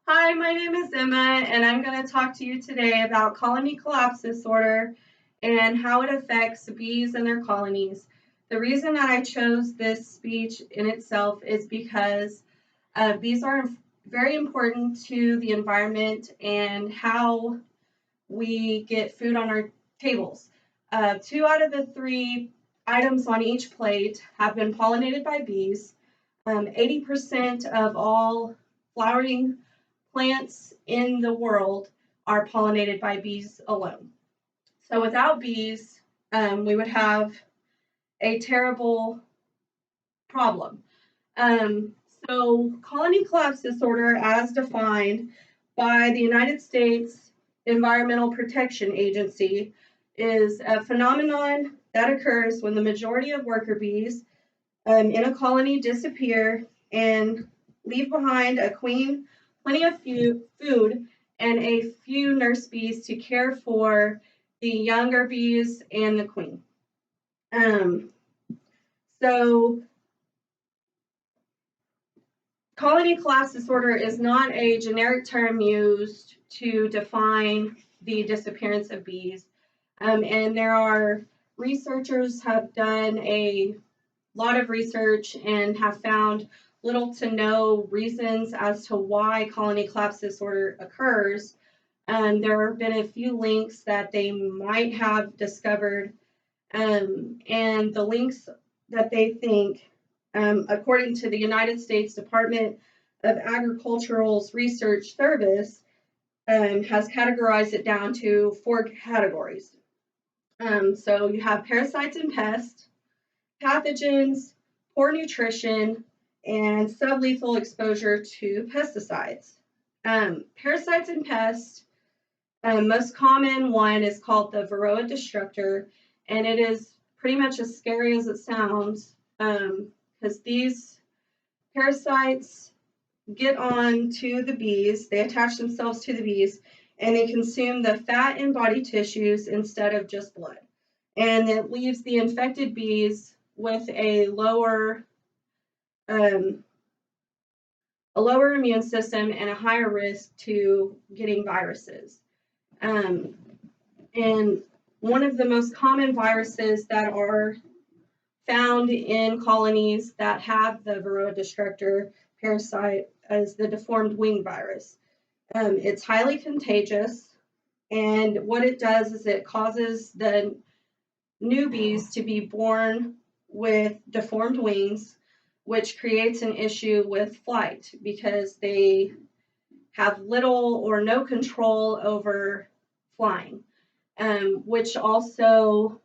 Hi, my name is Emma, and I'm going to talk to you today about colony collapse disorder and how it affects bees and their colonies. The reason that I chose this speech in itself is because bees are very important to the environment and how we get food on our tables. Two out of the three items on each plate have been pollinated by bees. 80% of all flowering plants in the world are pollinated by bees alone. So without bees, we would have a terrible problem. Um, so colony collapse disorder, as defined by the United States Environmental Protection Agency, is a phenomenon that occurs when the majority of worker bees in a colony disappear and leave behind a queen, plenty of food, and a few nurse bees to care for the younger bees and the queen. Um, so, colony collapse disorder is not a generic term used to define the disappearance of bees. And there are researchers have done a lot of research and have found little to no reasons as to why colony collapse disorder occurs. There have been a few links that they might have discovered, and the links that they think, according to the United States Department of Agricultural's Research Service, has categorized it down to four categories. So you have parasites and pests, pathogens, poor nutrition, and sublethal exposure to pesticides. Parasites and pests, most common one is called the Varroa destructor, and it is pretty much as scary as it sounds because these parasites get on to the bees, they attach themselves to the bees, and they consume the fat and body tissues instead of just blood. And it leaves the infected bees with a lower immune system and a higher risk to getting viruses. And one of the most common viruses that are found in colonies that have the Varroa destructor parasite is the deformed wing virus. It's highly contagious, and what it does is it causes the newbies to be born with deformed wings, which creates an issue with flight because they have little or no control over flying, which also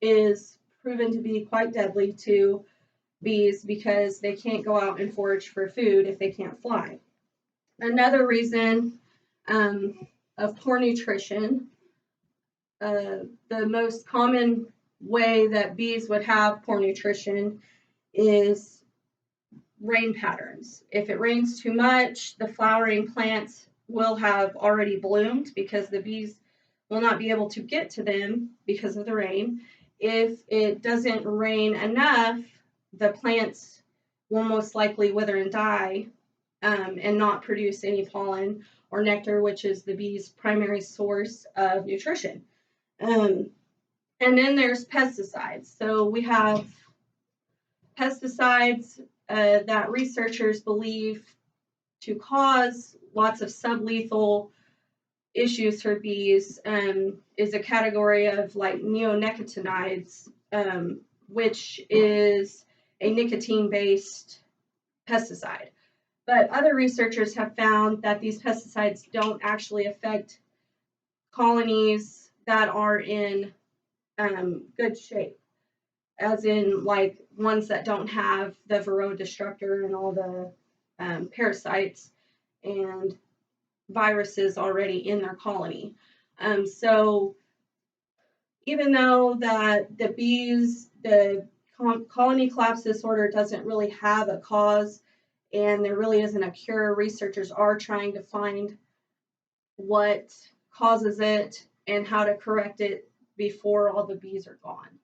is proven to be quite deadly to bees because they can't go out and forage for food if they can't fly. Another reason of poor nutrition, the most common way that bees would have poor nutrition is rain patterns. If it rains too much, the flowering plants will have already bloomed because the bees will not be able to get to them because of the rain. If it doesn't rain enough, the plants will most likely wither and die and not produce any pollen or nectar, which is the bee's primary source of nutrition. And then there's pesticides. So we have pesticides that researchers believe to cause lots of sublethal issues for bees is a category of like neonicotinoids, which is a nicotine-based pesticide. But other researchers have found that these pesticides don't actually affect colonies that are in good shape, as in like ones that don't have the Varroa destructor and all the parasites and viruses already in their colony. So even though that the bees, the colony collapse disorder doesn't really have a cause and there really isn't a cure, researchers are trying to find what causes it and how to correct it before all the bees are gone.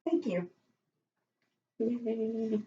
Thank you. Yay.